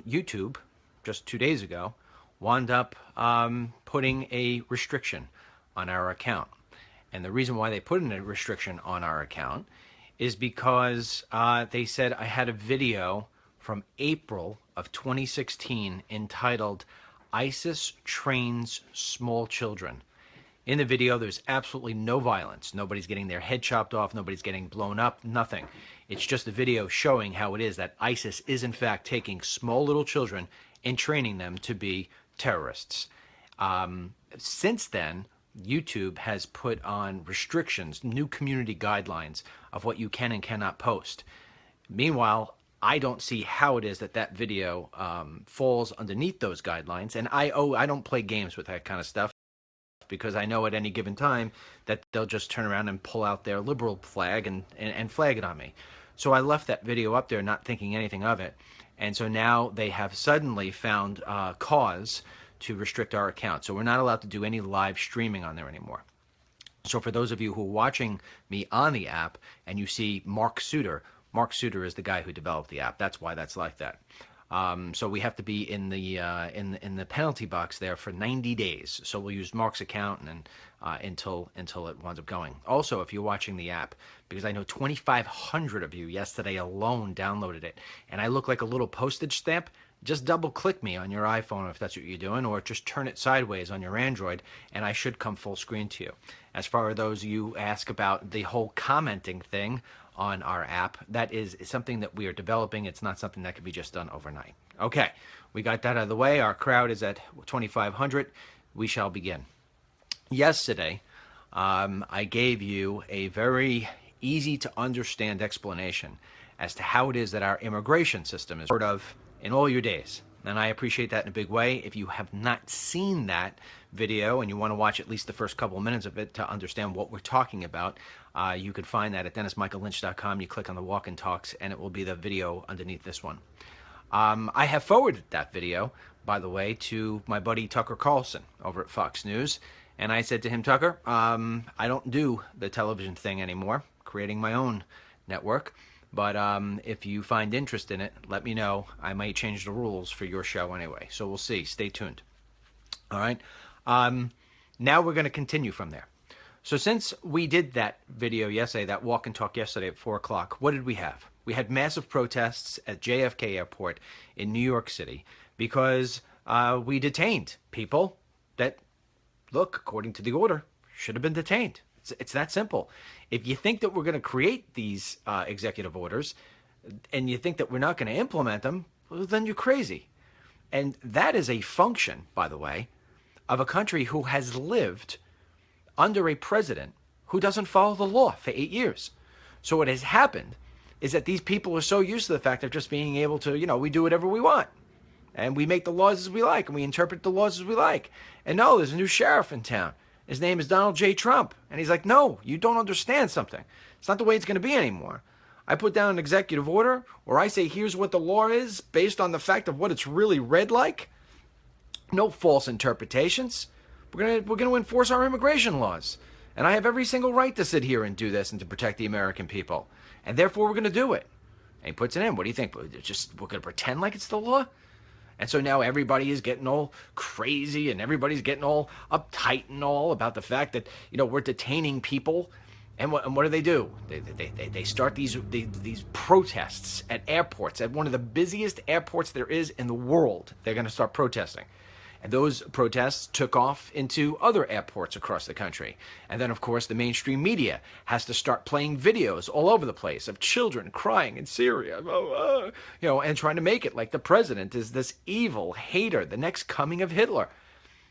YouTube, just 2 days ago, wound up putting a restriction on our account. And the reason why they put in a restriction on our account is because they said I had a video from April of 2016 entitled ISIS Trains Small Children. In the video, there's absolutely no violence. Nobody's getting their head chopped off. Nobody's getting blown up. Nothing. It's just a video showing how it is that ISIS is, in fact, taking small little children and training them to be terrorists. Since then, YouTube has put on restrictions, new community guidelines of what you can and cannot post. Meanwhile, I don't see how it is that that video falls underneath those guidelines. And I don't play games with that kind of stuff, because I know at any given time that they'll just turn around and pull out their liberal flag and flag it on me. So I left that video up there not thinking anything of it. And so now they have suddenly found cause to restrict our account. So we're not allowed to do any live streaming on there anymore. So for those of you who are watching me on the app and you see Mark Suter is the guy who developed the app. That's why that's like that. So we have to be in the penalty box there for 90 days. So we'll use Mark's account and until it winds up going. Also, if you're watching the app, because I know 2,500 of you yesterday alone downloaded it, and I look like a little postage stamp, just double click me on your iPhone if that's what you're doing, or just turn it sideways on your Android, and I should come full screen to you. As far as those of you ask about the whole commenting thing on our app, that is something that we are developing. It's not something that can be just done overnight. Okay, we got that out of the way. Our crowd is at 2,500. We shall begin. Yesterday, I gave you a very easy to understand explanation as to how it is that our immigration system is heard of in all your days. And I appreciate that in a big way. If you have not seen that video and you want to watch at least the first couple of minutes of it to understand what we're talking about, you could find that at DennisMichaelLynch.com. You click on the Walk and Talks, and it will be the video underneath this one. I have forwarded that video, by the way, to my buddy Tucker Carlson over at Fox News. And I said to him, Tucker, I don't do the television thing anymore, creating my own network. But if you find interest in it, let me know. I might change the rules for your show anyway. So we'll see. Stay tuned. All right. Now we're going to continue from there. So since we did that video yesterday, that walk and talk yesterday at 4 o'clock, what did we have? We had massive protests at JFK Airport in New York City because we detained people that, look, according to the order, should have been detained. It's that simple. If you think that we're going to create these executive orders and you think that we're not going to implement them, well, then you're crazy. And that is a function, by the way, of a country who has lived under a president who doesn't follow the law for 8 years. So what has happened is that these people are so used to the fact of just being able to, we do whatever we want. And we make the laws as we like, and we interpret the laws as we like. And no, there's a new sheriff in town. His name is Donald J. Trump. And he's like, no, you don't understand something. It's not the way it's going to be anymore. I put down an executive order, or I say, here's what the law is based on the fact of what it's really read like. No false interpretations. We're going to enforce our immigration laws. And I have every single right to sit here and do this and to protect the American people. And therefore, we're going to do it. And he puts it in. What do you think? We're going to pretend like it's the law? And so now everybody is getting all crazy and everybody's getting all uptight and all about the fact that, we're detaining people. And what do? They start these protests at airports, at one of the busiest airports there is in the world. They're going to start protesting. And those protests took off into other airports across the country. And then, of course, the mainstream media has to start playing videos all over the place of children crying in Syria, and trying to make it like the president is this evil hater, the next coming of Hitler.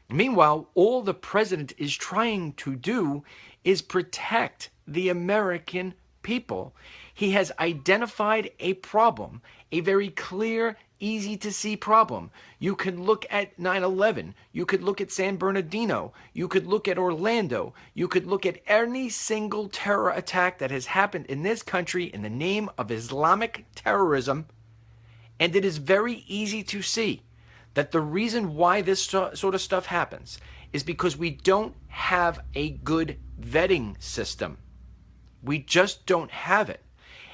Meanwhile, all the president is trying to do is protect the American people. He has identified a problem, a very clear, easy to see problem. You could look at 9/11. You could look at San Bernardino. You could look at Orlando. You could look at any single terror attack that has happened in this country in the name of Islamic terrorism. And it is very easy to see that the reason why this sort of stuff happens is because we don't have a good vetting system. We just don't have it.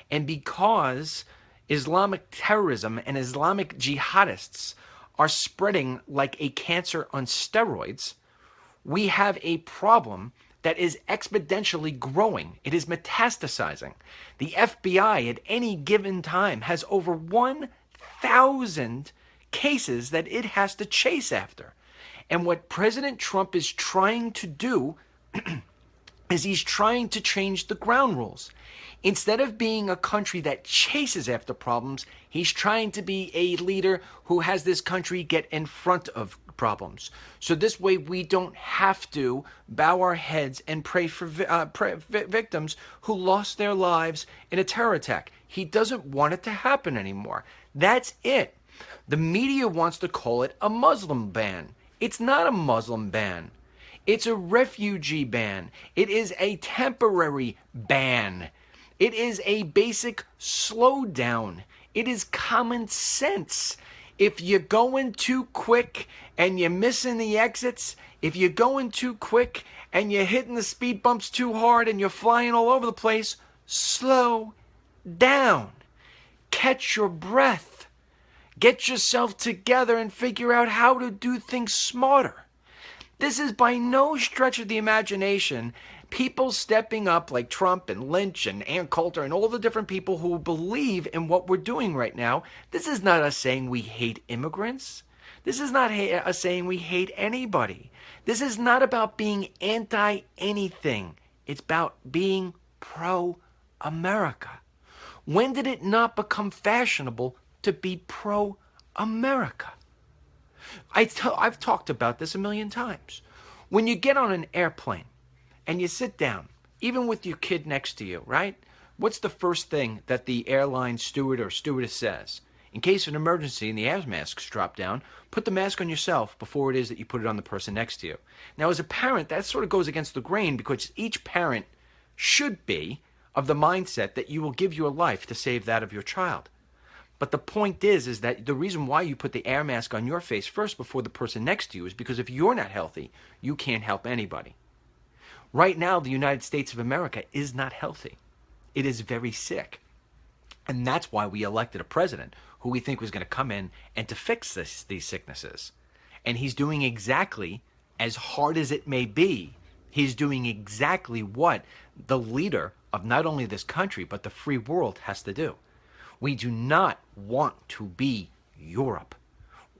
And because Islamic terrorism and Islamic jihadists are spreading like a cancer on steroids, we have a problem that is exponentially growing. It is metastasizing. The FBI at any given time has over 1,000 cases that it has to chase after. And what President Trump is trying to do is he's trying to change the ground rules. Instead of being a country that chases after problems, he's trying to be a leader who has this country get in front of problems. So this way we don't have to bow our heads and pray for victims who lost their lives in a terror attack. He doesn't want it to happen anymore. That's it. The media wants to call it a Muslim ban. It's not a Muslim ban. It's a refugee ban. It is a temporary ban. It is a basic slowdown. It is common sense. If you're going too quick and you're missing the exits, if you're going too quick and you're hitting the speed bumps too hard and you're flying all over the place, slow down. Catch your breath. Get yourself together and figure out how to do things smarter. This is by no stretch of the imagination people stepping up like Trump and Lynch and Ann Coulter and all the different people who believe in what we're doing right now. This is not us saying we hate immigrants. This is not us saying we hate anybody. This is not about being anti-anything. It's about being pro-America. When did it not become fashionable to be pro-America? I've talked about this a million times. When you get on an airplane and you sit down, even with your kid next to you, right? What's the first thing that the airline steward or stewardess says? In case of an emergency and the air masks drop down, put the mask on yourself before it is that you put it on the person next to you. Now, as a parent, that sort of goes against the grain because each parent should be of the mindset that you will give your life to save that of your child. But the point is that the reason why you put the air mask on your face first before the person next to you is because if you're not healthy, you can't help anybody. Right now, the United States of America is not healthy. It is very sick. And that's why we elected a president who we think was going to come in and to fix these sicknesses. And he's doing exactly, as hard as it may be, he's doing exactly what the leader of not only this country, but the free world has to do. We do not want to be Europe.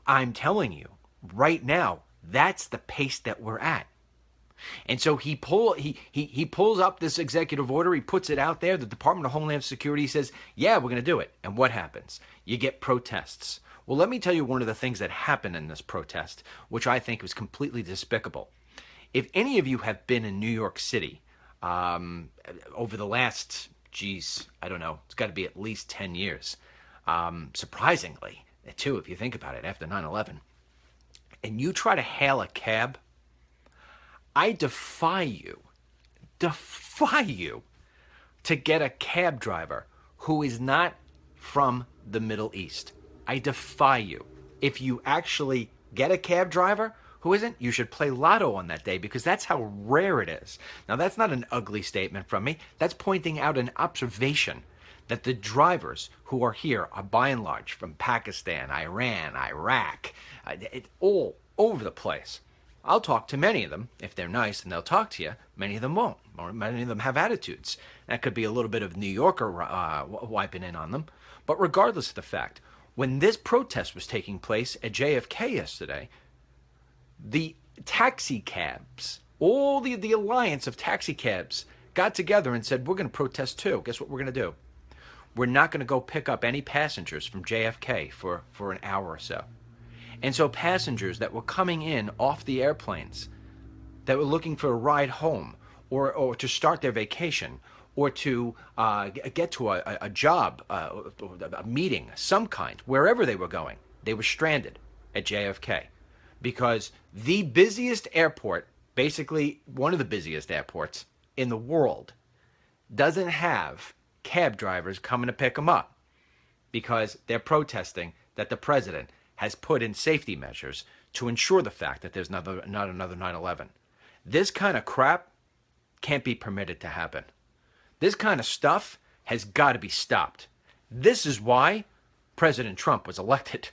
I'm telling you, right now, that's the pace that we're at. And so he pulls up this executive order, he puts it out there, the Department of Homeland Security says, yeah, we're going to do it. And what happens? You get protests. Well, let me tell you one of the things that happened in this protest, which I think was completely despicable. If any of you have been in New York City over the last, I don't know, it's got to be at least 10 years, surprisingly, too, if you think about it, after 9/11, and you try to hail a cab, I defy you to get a cab driver who is not from the Middle East. I defy you. If you actually get a cab driver who isn't, you should play lotto on that day because that's how rare it is. Now, that's not an ugly statement from me. That's pointing out an observation that the drivers who are here are by and large from Pakistan, Iran, Iraq, all over the place. I'll talk to many of them. If they're nice and they'll talk to you, many of them won't. Or many of them have attitudes. That could be a little bit of New Yorker wiping in on them. But regardless of the fact, when this protest was taking place at JFK yesterday, the taxi cabs, all the alliance of taxi cabs got together and said, we're going to protest too. Guess what we're going to do? We're not going to go pick up any passengers from JFK for an hour or so. And so passengers that were coming in off the airplanes, that were looking for a ride home or to start their vacation or to get to a job, a meeting, some kind, wherever they were going, they were stranded at JFK because the busiest airport, basically one of the busiest airports in the world, doesn't have cab drivers coming to pick them up because they're protesting that the president has put in safety measures to ensure the fact that there's not another 9/11. This kind of crap can't be permitted to happen. This kind of stuff has got to be stopped. This is why President Trump was elected.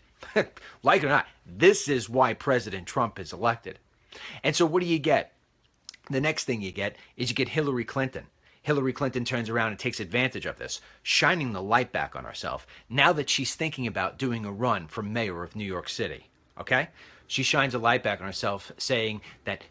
Like it or not, this is why President Trump is elected. And so what do you get? The next thing you get is you get Hillary Clinton. Hillary Clinton turns around and takes advantage of this, shining the light back on herself now that she's thinking about doing a run for mayor of New York City. Okay? She shines a light back on herself saying that,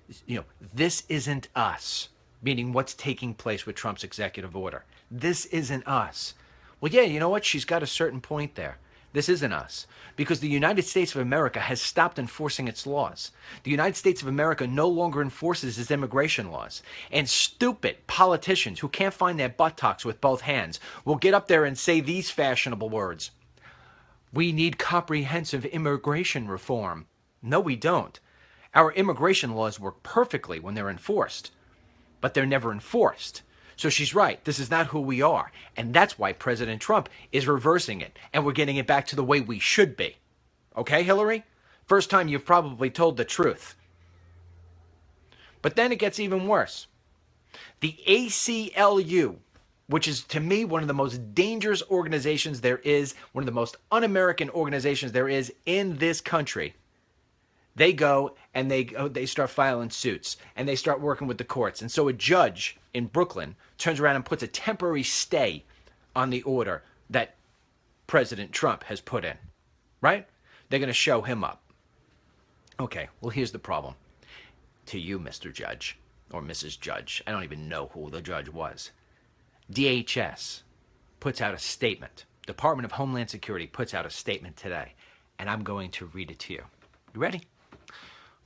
this isn't us, meaning what's taking place with Trump's executive order. This isn't us. Well, yeah, you know what? She's got a certain point there. This isn't us, because the United States of America has stopped enforcing its laws. The United States of America no longer enforces its immigration laws. And stupid politicians who can't find their buttocks with both hands will get up there and say these fashionable words. We need comprehensive immigration reform. No, we don't. Our immigration laws work perfectly when they're enforced, but they're never enforced. So she's right. This is not who we are. And that's why President Trump is reversing it. And we're getting it back to the way we should be. Okay, Hillary? First time you've probably told the truth. But then it gets even worse. The ACLU, which is to me one of the most dangerous organizations there is, one of the most un-American organizations there is in this country, they go and they start filing suits and they start working with the courts. And so a judge in Brooklyn turns around and puts a temporary stay on the order that President Trump has put in, right? They're going to show him up. Okay, well, here's the problem. To you, Mr. Judge, or Mrs. Judge, I don't even know who the judge was. DHS puts out a statement. Department of Homeland Security puts out a statement today, and I'm going to read it to you. You ready?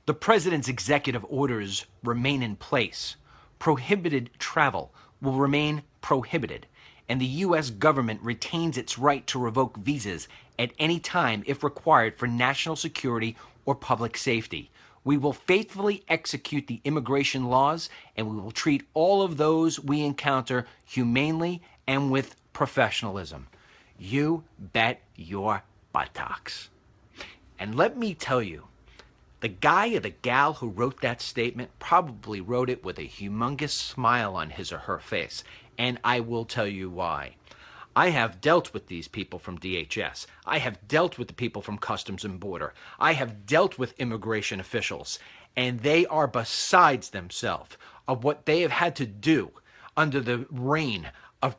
The president's executive orders remain in place. Prohibited travel will remain prohibited, and the U.S. government retains its right to revoke visas at any time if required for national security or public safety. We will faithfully execute the immigration laws, and we will treat all of those we encounter humanely and with professionalism. You bet your buttocks. And let me tell you, the guy or the gal who wrote that statement probably wrote it with a humongous smile on his or her face. And I will tell you why. I have dealt with these people from DHS. I have dealt with the people from Customs and Border. I have dealt with immigration officials. And they are besides themselves of what they have had to do under the reign of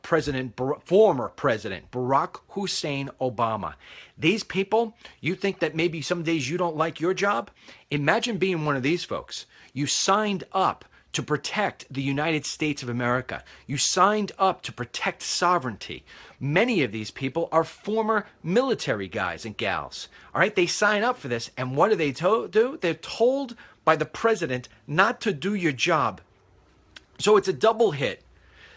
former President Barack Hussein Obama. These people, you think that maybe some days you don't like your job? Imagine being one of these folks. You signed up to protect the United States of America. You signed up to protect sovereignty. Many of these people are former military guys and gals. All right, they sign up for this, and what do they do? They're told by the president not to do your job. So it's a double hit.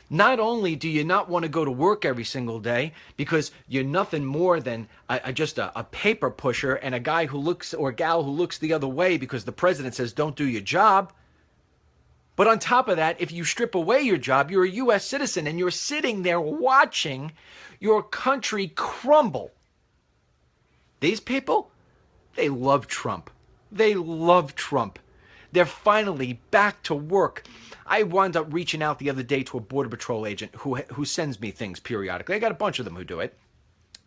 Not only do you not want to go to work every single day because you're nothing more than just a paper pusher and a guy who looks or gal who looks the other way because the president says don't do your job. But on top of that, if you strip away your job, you're a U.S. citizen and you're sitting there watching your country crumble. These people, they love Trump. They love Trump. They're finally back to work. I wound up reaching out the other day to a Border Patrol agent who sends me things periodically. I got a bunch of them who do it.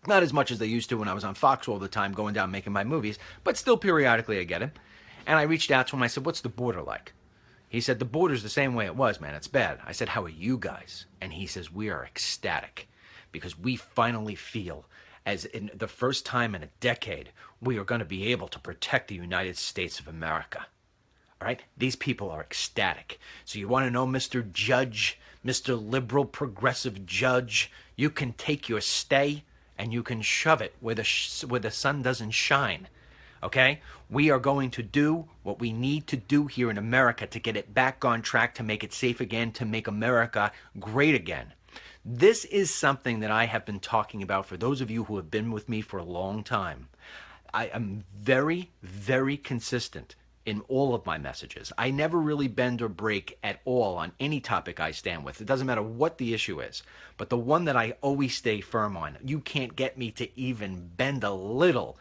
Not as much as they used to when I was on Fox all the time going down making my movies, but still periodically I get him. And I reached out to him. I said, what's the border like? He said, the border's the same way it was, man. It's bad. I said, how are you guys? And he says, we are ecstatic because we finally feel as in the first time in a decade, we are going to be able to protect the United States of America. All right? These people are ecstatic. So you want to know, Mr. Judge, Mr. Liberal Progressive Judge, you can take your stay and you can shove it where the sun doesn't shine. Okay? We are going to do what we need to do here in America to get it back on track, to make it safe again, to make America great again. This is something that I have been talking about for those of you who have been with me for a long time. I am very, very consistent in all of my messages. I never really bend or break at all on any topic I stand with. It doesn't matter what the issue is. But the one that I always stay firm on, you can't get me to even bend a little,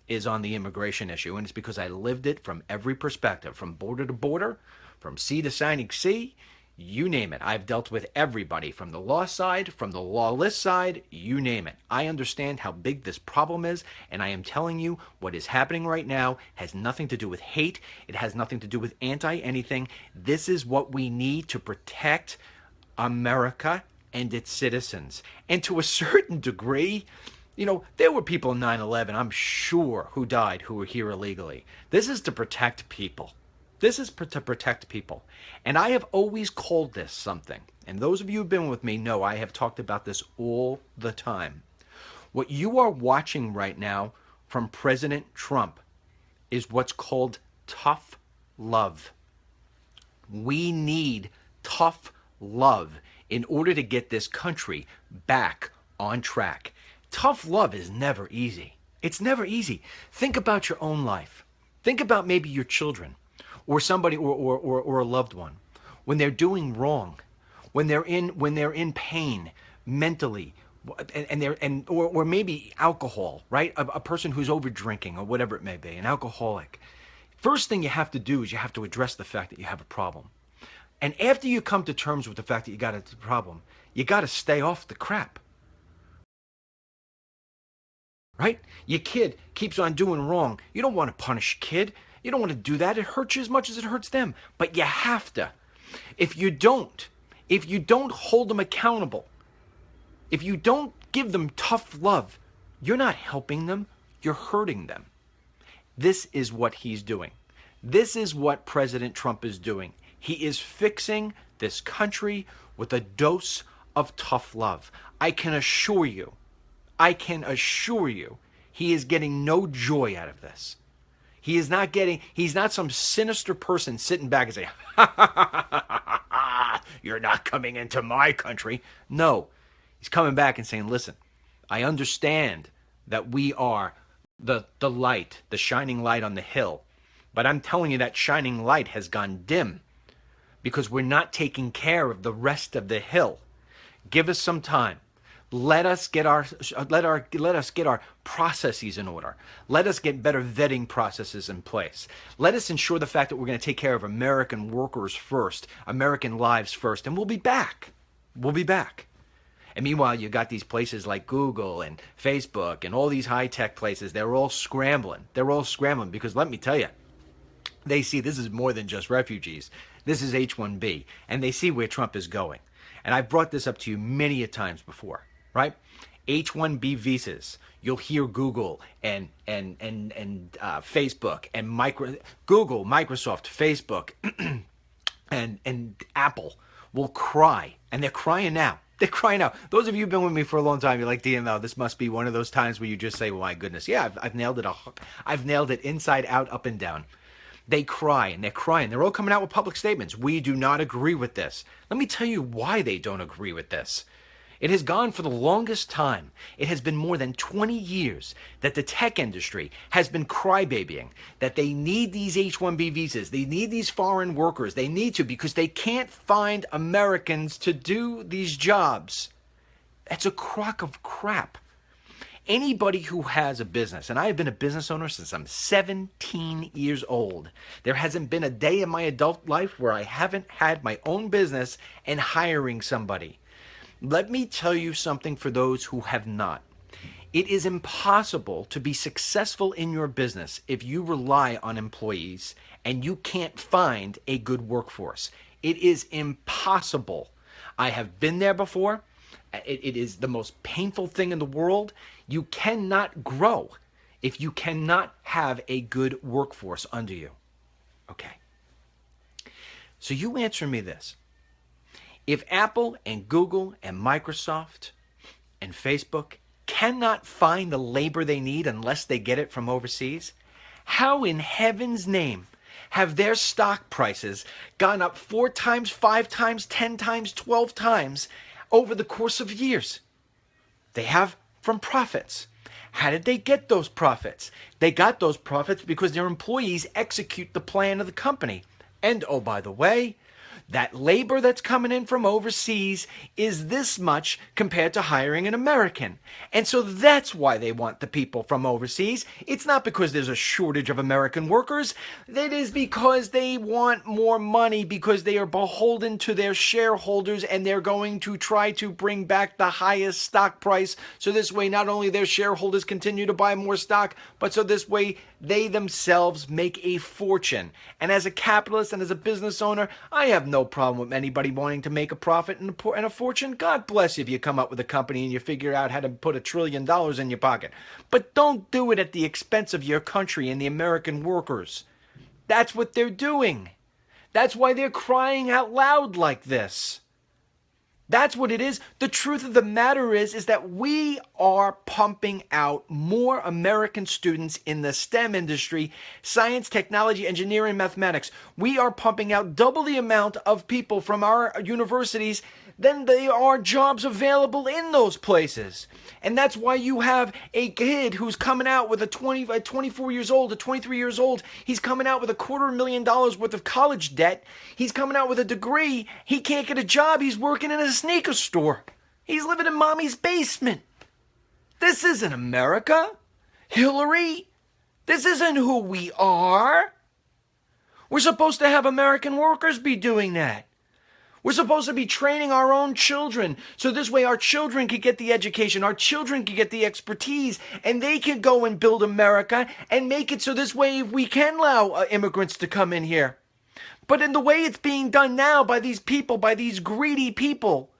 is on the immigration issue. And it's because I lived it from every perspective, from border to border, from sea to shining sea, You name it. I've dealt with everybody from the law side, from the lawless side, you name it. I understand how big this problem is, and I am telling you what is happening right now has nothing to do with hate. It has nothing to do with anti-anything. This is what we need to protect America and its citizens. And to a certain degree, there were people in 9/11, I'm sure, who died who were here illegally. This is to protect people. This is to protect people. And I have always called this something. And those of you who've been with me know I have talked about this all the time. What you are watching right now from President Trump is what's called tough love. We need tough love in order to get this country back on track. Tough love is never easy. It's never easy. Think about your own life. Think about maybe your children or somebody or a loved one when they're doing wrong, when they're in pain mentally, or maybe alcohol, right? A person who's over drinking or whatever it may be, an alcoholic. First thing you have to do is you have to address the fact that you have a problem. And after you come to terms with the fact that you got a problem, you got to stay off the crap. Right? Your kid keeps on doing wrong. You don't want to punish your kid. You don't want to do that. It hurts you as much as it hurts them. But you have to. If you don't hold them accountable, if you don't give them tough love, you're not helping them. You're hurting them. This is what he's doing. This is what President Trump is doing. He is fixing this country with a dose of tough love. I can assure you, he is getting no joy out of this. He's not some sinister person sitting back and saying, ha, ha, ha, ha, ha, ha, you're not coming into my country. No, he's coming back and saying, listen, I understand that we are the light, the shining light on the hill. But I'm telling you that shining light has gone dim because we're not taking care of the rest of the hill. Give us some time. Let us get our processes in order. Let us get better vetting processes in place. Let us ensure the fact that we're going to take care of American workers first, American lives first, and we'll be back. We'll be back. And meanwhile, you got these places like Google and Facebook and all these high-tech places. They're all scrambling. They're all scrambling because let me tell you, they see this is more than just refugees. This is H-1B, and they see where Trump is going. And I've brought this up to you many a times before. Right? H-1B visas. You'll hear Google and Facebook and Google, Microsoft, Facebook, and Apple will cry, and they're crying now. They're crying out. Those of you who've been with me for a long time, you're like, DML, this must be one of those times where you just say, well, my goodness, yeah, I've nailed it. I've nailed it inside out, up and down. They cry, and they're crying. They're all coming out with public statements. We do not agree with this. Let me tell you why they don't agree with this. It has gone for the longest time. It has been more than 20 years that the tech industry has been crybabying that they need these H-1B visas. They need these foreign workers. They need to because they can't find Americans to do these jobs. That's a crock of crap. Anybody who has a business, and I have been a business owner since I'm 17 years old. There hasn't been a day in my adult life where I haven't had my own business and hiring somebody. Let me tell you something for those who have not. It is impossible to be successful in your business if you rely on employees and you can't find a good workforce. It is impossible. I have been there before. It is the most painful thing in the world. You cannot grow if you cannot have a good workforce under you. Okay. So you answer me this. If Apple and Google and Microsoft and Facebook cannot find the labor they need unless they get it from overseas, how in heaven's name have their stock prices gone up 4 times, 5 times, 10 times, 12 times over the course of years? They have from profits. How did they get those profits? They got those profits because their employees execute the plan of the company. And oh, by the way, that labor that's coming in from overseas is this much compared to hiring an American. And so that's why they want the people from overseas. It's not because there's a shortage of American workers. It is because they want more money, because they are beholden to their shareholders, and they're going to try to bring back the highest stock price. So this way, not only their shareholders continue to buy more stock, but so this way they themselves make a fortune. And as a capitalist and as a business owner, I have no problem with anybody wanting to make a profit and a fortune. God bless you if you come up with a company and you figure out how to put $1 trillion in your pocket. But don't do it at the expense of your country and the American workers. That's what they're doing. That's why they're crying out loud like this. That's what it is. The truth of the matter is that we are pumping out more American students in the STEM industry, science, technology, engineering, mathematics. We are pumping out double the amount of people from our universities than there are jobs available in those places. And that's why you have a kid who's coming out with a 24 years old, a 23 years old. He's coming out with $250,000 worth of college debt. He's coming out with a degree. He can't get a job. He's working in a sneaker store. He's living in mommy's basement. This isn't America. Hillary, this isn't who we are. We're supposed to have American workers be doing that. We're supposed to be training our own children so this way our children can get the education, our children can get the expertise, and they can go and build America and make it so this way we can allow immigrants to come in here. But in the way it's being done now by these people, by these greedy people,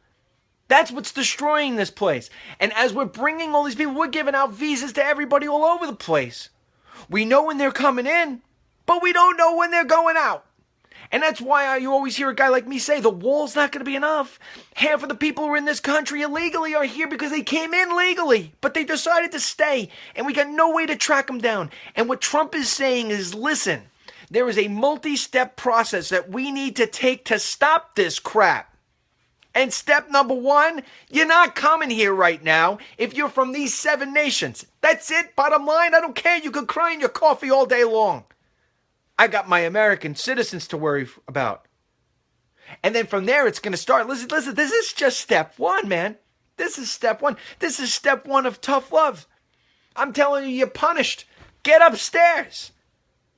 that's what's destroying this place. And as we're bringing all these people, we're giving out visas to everybody all over the place. We know when they're coming in, but we don't know when they're going out. And that's why you always hear a guy like me say, the wall's not going to be enough. Half of the people who are in this country illegally are here because they came in legally, but they decided to stay, and we got no way to track them down. And what Trump is saying is, listen, there is a multi-step process that we need to take to stop this crap. And step number one, you're not coming here right now if you're from these 7 nations. That's it. Bottom line, I don't care. You can cry in your coffee all day long. I got my American citizens to worry about. And then from there, it's going to start. Listen, this is just step one, man. This is step one. This is step one of tough love. I'm telling you, you're punished. Get upstairs.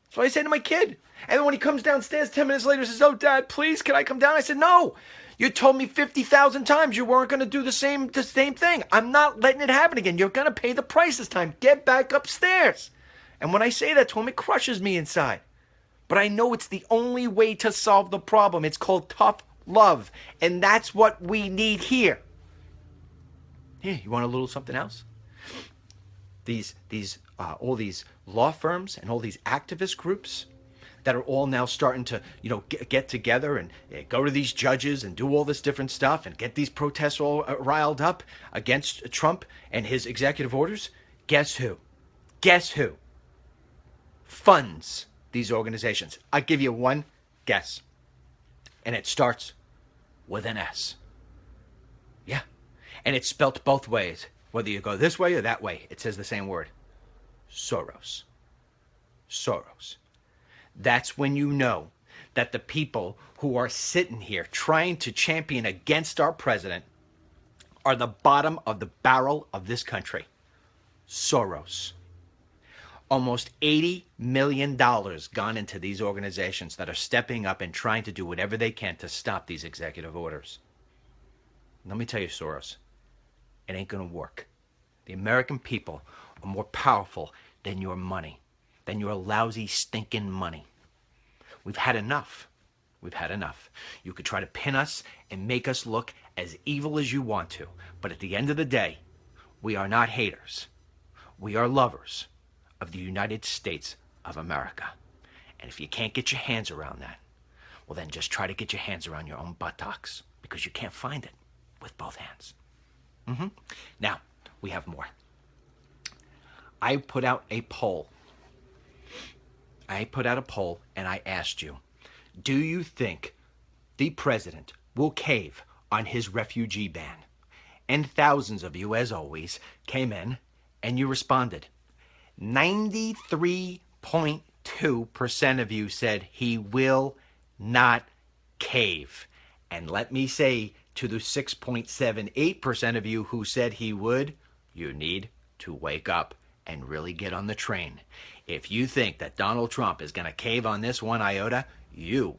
That's what I say to my kid. And then when he comes downstairs 10 minutes later, he says, oh, Dad, please, can I come down? I said, no. You told me 50,000 times you weren't going to do the same thing. I'm not letting it happen again. You're going to pay the price this time. Get back upstairs. And when I say that to him, it crushes me inside. But I know it's the only way to solve the problem. It's called tough love. And that's what we need here. Yeah, you want a little something else? All these law firms and all these activist groups that are all now starting to, get together and go to these judges and do all this different stuff and get these protests all riled up against Trump and his executive orders. Guess who? Guess who funds these organizations? I'll give you one guess. And it starts with an S. Yeah. And it's spelt both ways. Whether you go this way or that way, it says the same word. Soros. Soros. That's when you know that the people who are sitting here trying to champion against our president are the bottom of the barrel of this country. Soros. Almost $80 million gone into these organizations that are stepping up and trying to do whatever they can to stop these executive orders. Let me tell you, Soros, it ain't going to work. The American people are more powerful than your money, than your lousy, stinking money. We've had enough. We've had enough. You could try to pin us and make us look as evil as you want to, but at the end of the day, we are not haters. We are lovers of the United States of America. And if you can't get your hands around that, well then just try to get your hands around your own buttocks, because you can't find it with both hands. Now, we have more. I put out a poll. And I asked you, do you think the president will cave on his refugee ban? And thousands of you, as always, came in and you responded. 93.2% of you said he will not cave. And let me say to the 6.78% of you who said he would, you need to wake up and really get on the train. If you think that Donald Trump is going to cave on this one iota, you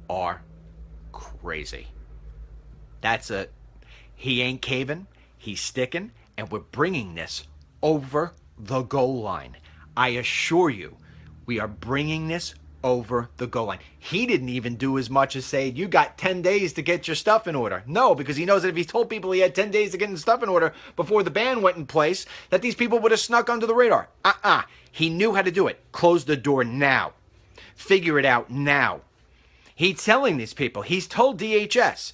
are crazy. He ain't caving, he's sticking, and we're bringing this over the goal line. I assure you, we are bringing this over the goal line. He didn't even do as much as say, you got 10 days to get your stuff in order. No, because he knows that if he told people he had 10 days to get his stuff in order before the ban went in place, that these people would have snuck under the radar. He knew how to do it. Close the door now. Figure it out now. He's telling these people, he's told DHS,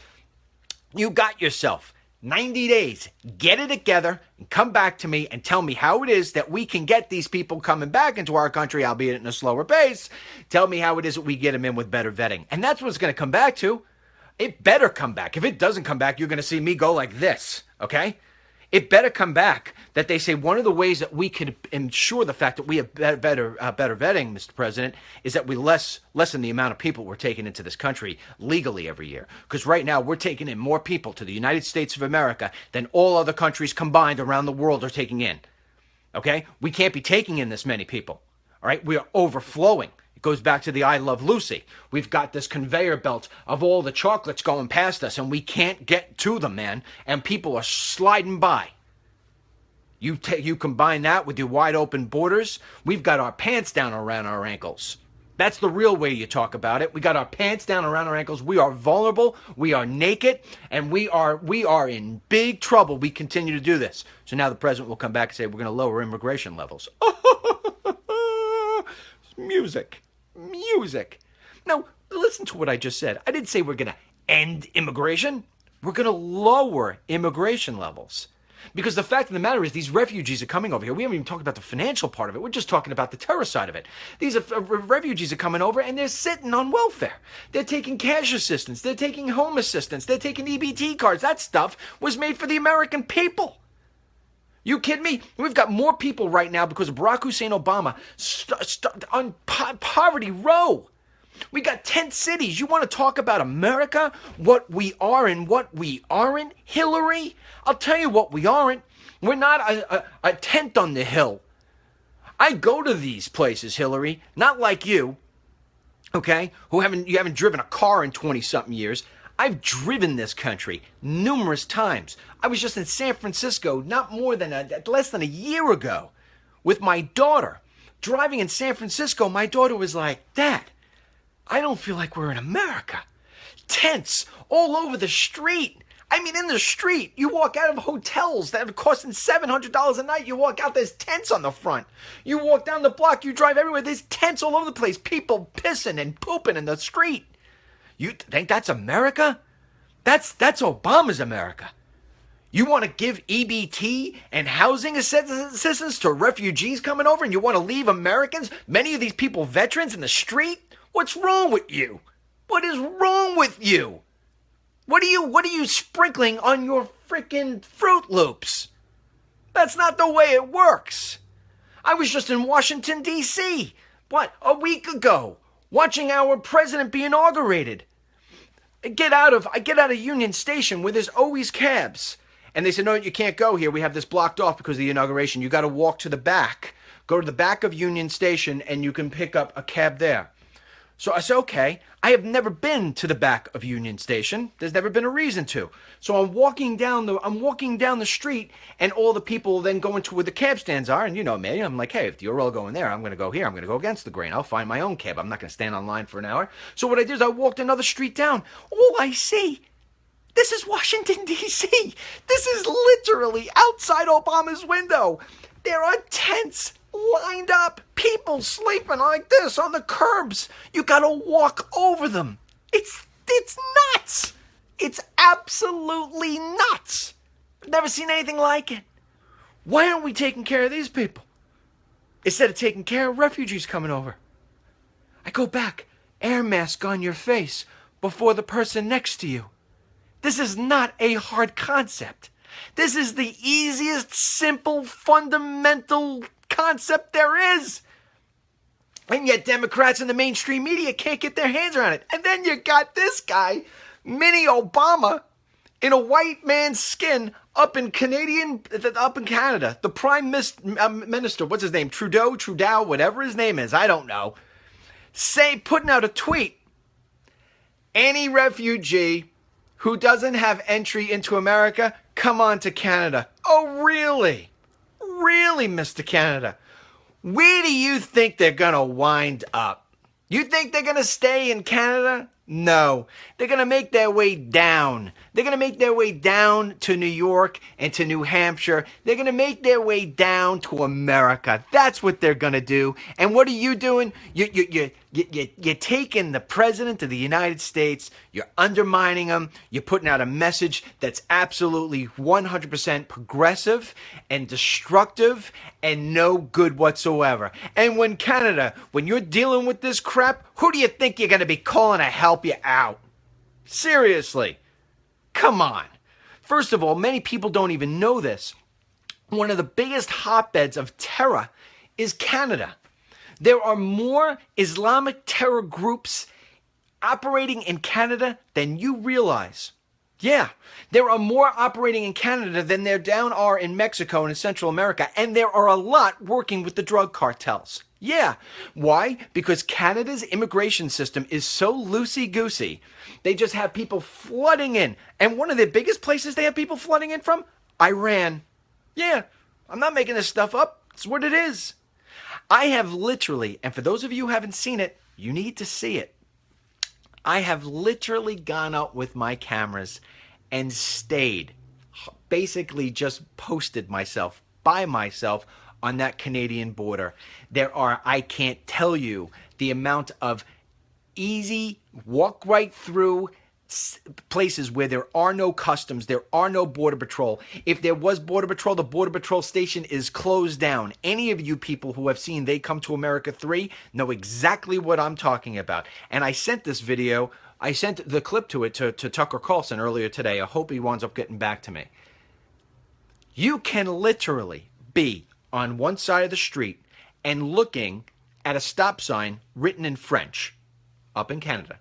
you got yourself 90 days. Get it together and come back to me and tell me how it is that we can get these people coming back into our country, albeit in a slower pace. Tell me how it is that we get them in with better vetting. And that's what it's going to come back to. It better come back. If it doesn't come back, you're going to see me go like this, okay? It better come back that they say one of the ways that we can ensure the fact that we have better vetting, Mr. President, is that we lessen the amount of people we're taking into this country legally every year. Because right now we're taking in more people to the United States of America than all other countries combined around the world are taking in. Okay? We can't be taking in this many people. All right? We are overflowing. It goes back to the I Love Lucy. We've got this conveyor belt of all the chocolates going past us, and we can't get to them, man. And people are sliding by. You combine that with your wide open borders, we've got our pants down around our ankles. That's the real way you talk about it. We got our pants down around our ankles. We are vulnerable. We are naked, and we are in big trouble. We continue to do this. So now the president will come back and say we're going to lower immigration levels. Music. Now, listen to what I just said. I didn't say we're going to end immigration. We're going to lower immigration levels. Because the fact of the matter is these refugees are coming over here. We haven't even talked about the financial part of it. We're just talking about the terror side of it. These refugees are coming over and they're sitting on welfare. They're taking cash assistance. They're taking home assistance. They're taking EBT cards. That stuff was made for the American people. You kidding me? We've got more people right now because of Barack Hussein Obama on poverty row. We got tent cities. You want to talk about America? What we are and what we aren't, Hillary? I'll tell you what we aren't. We're not a tent on the hill. I go to these places, Hillary, not like you, okay, you haven't driven a car in 20-something years. I've driven this country numerous times. I was just in San Francisco less than a year ago with my daughter. Driving in San Francisco, my daughter was like, Dad, I don't feel like we're in America. Tents all over the street. I mean, in the street, you walk out of hotels that are costing $700 a night. You walk out, there's tents on the front. You walk down the block, you drive everywhere, there's tents all over the place. People pissing and pooping in the street. You think that's America? That's Obama's America. You want to give EBT and housing assistance to refugees coming over, and you want to leave Americans, many of these people veterans, in the street? What's wrong with you? What is wrong with you? What are you sprinkling on your freaking Fruit Loops? That's not the way it works. I was just in Washington, D.C., a week ago, watching our president be inaugurated. I get out of Union Station where there's always cabs. And they said, no, you can't go here. We have this blocked off because of the inauguration. You got to walk to the back. Go to the back of Union Station and you can pick up a cab there. So I said, okay, I have never been to the back of Union Station. There's never been a reason to. So I'm walking down the street, and all the people then go into where the cab stands are. And you know me, I'm like, hey, if you're all going there, I'm going to go here. I'm going to go against the grain. I'll find my own cab. I'm not going to stand online for an hour. So what I did is I walked another street down. All I see, this is Washington, D.C. This is literally outside Obama's window. There are tents lined up, people sleeping like this on the curbs. You gotta walk over them. It's nuts. It's absolutely nuts. I've never seen anything like it. Why aren't we taking care of these people instead of taking care of refugees coming over? I go back, air mask on your face before the person next to you. This is not a hard concept. This is the easiest, simple, fundamental concept there is. And yet Democrats and the mainstream media can't get their hands around it. And then you got this guy, Mini Obama, in a white man's skin up in Canada, the Prime Minister, what's his name, Trudeau, whatever his name is, I don't know, putting out a tweet. Any refugee who doesn't have entry into America, come on to Canada. Oh, really? Really, Mr. Canada? Where do you think they're going to wind up? You think they're going to stay in Canada? No. They're going to make their way down. They're going to make their way down to New York and to New Hampshire. They're going to make their way down to America. That's what they're going to do. And what are you doing? You're taking the President of the United States. You're undermining him. You're putting out a message that's absolutely 100% progressive and destructive and no good whatsoever. And when Canada, when you're dealing with this crap, who do you think you're going to be calling to help you out? Seriously. Come on. First of all, many people don't even know this. One of the biggest hotbeds of terror is Canada. There are more Islamic terror groups operating in Canada than you realize. Yeah, there are more operating in Canada than there are in Mexico and in Central America, and there are a lot working with the drug cartels. Yeah. Why? Because Canada's immigration system is so loosey-goosey. They just have people flooding in. And one of the biggest places they have people flooding in from? Iran. Yeah, I'm not making this stuff up. It's what it is. I have literally, and for those of you who haven't seen it, you need to see it. I have literally gone out with my cameras and stayed, basically just posted myself by myself on that Canadian border. There are, I can't tell you the amount of easy walk right through places where there are no customs, there are no border patrol. If there was border patrol, the border patrol station is closed down. Any of you people who have seen They Come to America 3 know exactly what I'm talking about. And I sent this video, I sent the clip to Tucker Carlson earlier today. I hope he winds up getting back to me. You can literally be on one side of the street and looking at a stop sign written in French up in Canada.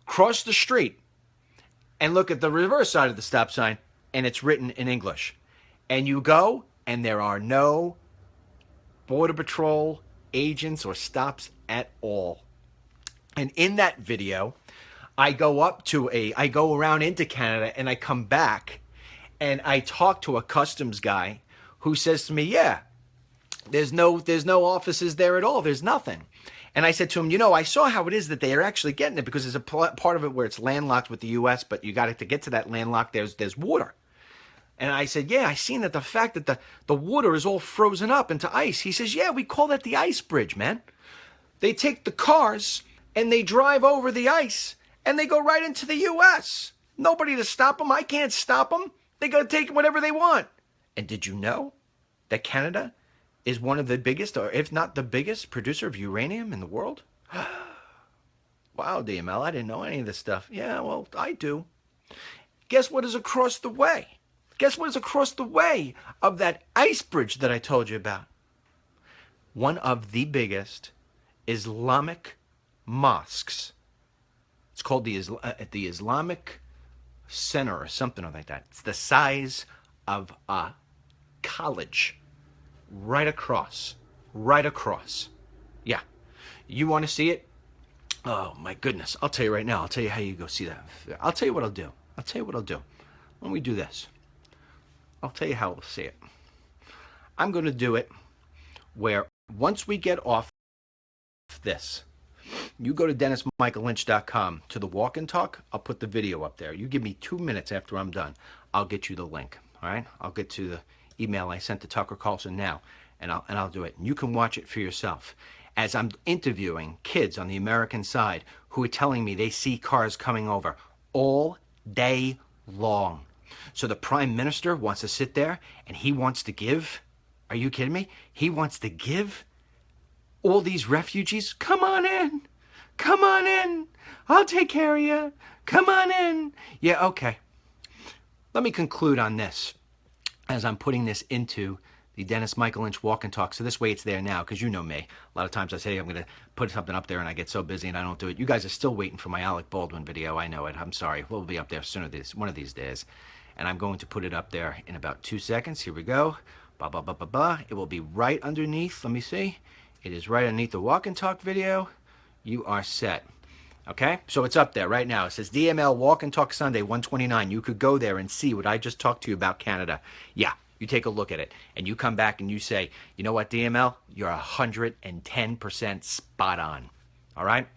Cross the street and look at the reverse side of the stop sign and it's written in English. And you go and there are no border patrol agents or stops at all. And in that video, I go around into Canada and I come back and I talk to a customs guy who says to me, yeah, there's no offices there at all. There's nothing. And I said to him, I saw how it is that they are actually getting it because there's a part of it where it's landlocked with the U.S., but you got to get to that landlocked, there's water. And I said, yeah, I seen that the fact that the water is all frozen up into ice. He says, yeah, we call that the ice bridge, man. They take the cars and they drive over the ice and they go right into the U.S. Nobody to stop them. I can't stop them. They got to take whatever they want. And did you know that Canada is one of the biggest, or if not the biggest, producer of uranium in the world? Wow, DML, I didn't know any of this stuff. Yeah, well, I do. Guess what is across the way? Guess what is across the way of that ice bridge that I told you about? One of the biggest Islamic mosques. It's called the Islamic Center or something like that. It's the size of a college. Right across. Yeah. You want to see it? Oh, my goodness. I'll tell you right now. I'll tell you how you go see that. I'll tell you what I'll do. Why don't we do this? I'll tell you how we'll see it. I'm going to do it where once we get off this, you go to DennisMichaelLynch.com to the walk and talk. I'll put the video up there. You give me 2 minutes after I'm done. I'll get you the link. All right? I'll get to the email I sent to Tucker Carlson now, and I'll do it. And you can watch it for yourself. As I'm interviewing kids on the American side who are telling me they see cars coming over all day long. So the Prime Minister wants to sit there and he wants to give. Are you kidding me? He wants to give all these refugees. Come on in. Come on in. I'll take care of you. Come on in. Yeah, okay. Let me conclude on this as I'm putting this into the Dennis Michael Lynch Walk and Talk. So this way it's there now, because you know me. A lot of times I say I'm going to put something up there and I get so busy and I don't do it. You guys are still waiting for my Alec Baldwin video. I know it. I'm sorry. We'll be up there sooner one of these days. And I'm going to put it up there in about 2 seconds. Here we go. Ba ba ba ba ba. It will be right underneath. Let me see. It is right underneath the Walk and Talk video. You are set. Okay, so it's up there right now. It says DML Walk and Talk Sunday 129. You could go there and see what I just talked to you about Canada. Yeah, you take a look at it and you come back and you say, you know what, DML, you're 110% spot on. All right,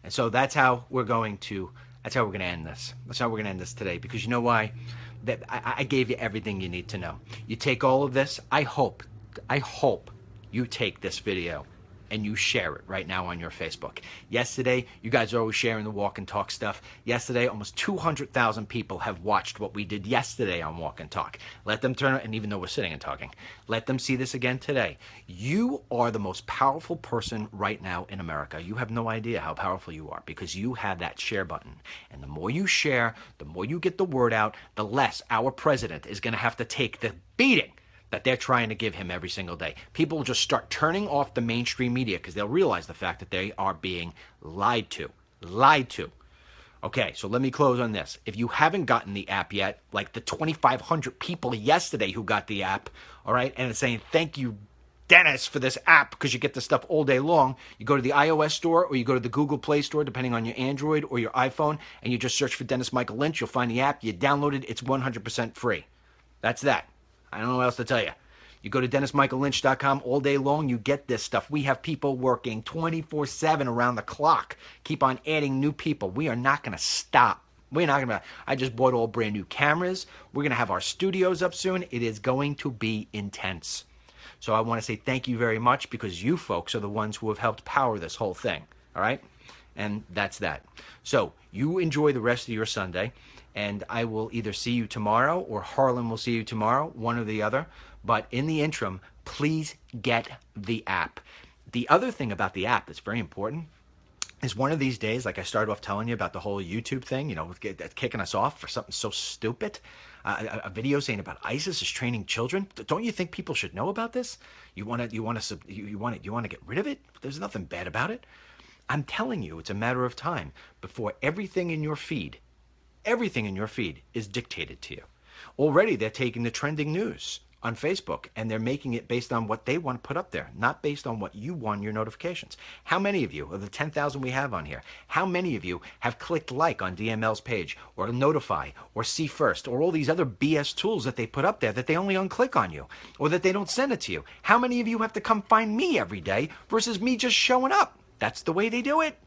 and so that's how we're going to end this. That's how we're going to end this today, because you know why? That I gave you everything you need to know. You take all of this. I hope you take this video and you share it right now on your Facebook. Yesterday, you guys are always sharing the Walk and Talk stuff. Yesterday, almost 200,000 people have watched what we did yesterday on Walk and Talk. Let them turn it, and even though we're sitting and talking, let them see this again today. You are the most powerful person right now in America. You have no idea how powerful you are, because you have that share button. And the more you share, the more you get the word out, the less our president is going to have to take the beating that they're trying to give him every single day. People will just start turning off the mainstream media because they'll realize the fact that they are being lied to. Lied to. Okay, so let me close on this. If you haven't gotten the app yet, like the 2,500 people yesterday who got the app, all right, and it's saying, thank you, Dennis, for this app, because you get this stuff all day long. You go to the iOS store or you go to the Google Play Store, depending on your Android or your iPhone, and you just search for Dennis Michael Lynch. You'll find the app. You download it. It's 100% free. That's that. I don't know what else to tell you. You go to DennisMichaelLynch.com all day long, you get this stuff. We have people working 24/7 around the clock. Keep on adding new people. We are not going to stop. We're not going to. I just bought all brand new cameras. We're going to have our studios up soon. It is going to be intense. So I want to say thank you very much, because you folks are the ones who have helped power this whole thing. All right? And that's that. So you enjoy the rest of your Sunday. And I will either see you tomorrow or Harlan will see you tomorrow, one or the other. But in the interim, please get the app. The other thing about the app that's very important is one of these days, like I started off telling you about the whole YouTube thing, that's kicking us off for something so stupid. A video saying about ISIS is training children. Don't you think people should know about this? You want to get rid of it? There's nothing bad about it. I'm telling you, it's a matter of time before everything in your feed is dictated to you. Already they're taking the trending news on Facebook and they're making it based on what they want to put up there, not based on what you want in your notifications. How many of you, of the 10,000 we have on here, how many of you have clicked like on DML's page or notify or see first or all these other BS tools that they put up there that they only unclick on you or that they don't send it to you? How many of you have to come find me every day versus me just showing up? That's the way they do it.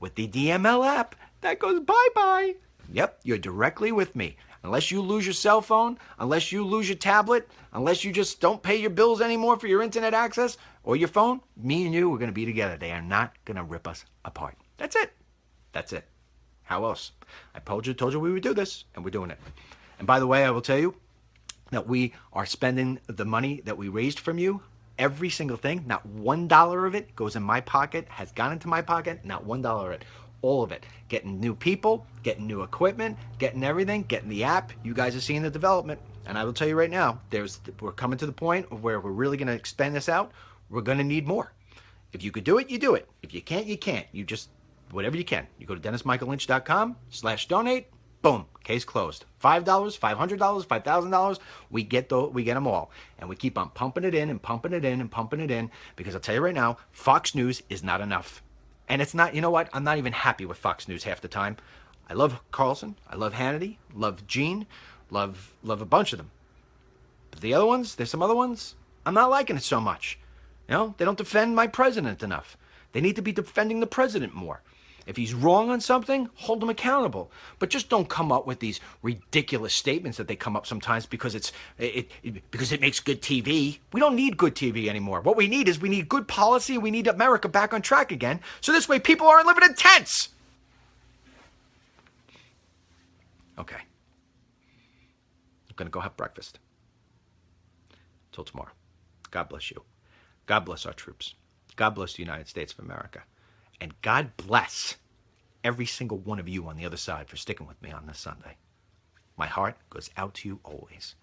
With the DML app, that goes bye-bye. Yep, you're directly with me. Unless you lose your cell phone, unless you lose your tablet, unless you just don't pay your bills anymore for your internet access or your phone, me and you are going to be together. They are not going to rip us apart. That's it. That's it. How else? I told you we would do this, and we're doing it. And by the way, I will tell you that we are spending the money that we raised from you. Every single thing, not $1 of it goes in my pocket, has gone into my pocket, not $1 of it. All of it. Getting new people, getting new equipment, getting everything, getting the app. You guys are seeing the development. And I will tell you right now, we're coming to the point where we're really going to expand this out. We're going to need more. If you could do it, you do it. If you can't, you can't. You just, whatever you can. You go to DennisMichaelLynch.com/donate. Boom. Case closed. $5, $500, $5,000. We get them all. And we keep on pumping it in and pumping it in and pumping it in. Because I'll tell you right now, Fox News is not enough. And it's not, you know what? I'm not even happy with Fox News half the time. I love Carlson. I love Hannity. Love Gene. Love a bunch of them. But the other ones, there's some other ones, I'm not liking it so much. They don't defend my president enough. They need to be defending the president more. If he's wrong on something, hold him accountable. But just don't come up with these ridiculous statements that they come up sometimes because because it makes good TV. We don't need good TV anymore. What we need good policy. We need America back on track again. So this way people aren't living in tents. Okay. I'm going to go have breakfast. Till tomorrow. God bless you. God bless our troops. God bless the United States of America. And God bless every single one of you on the other side for sticking with me on this Sunday. My heart goes out to you always.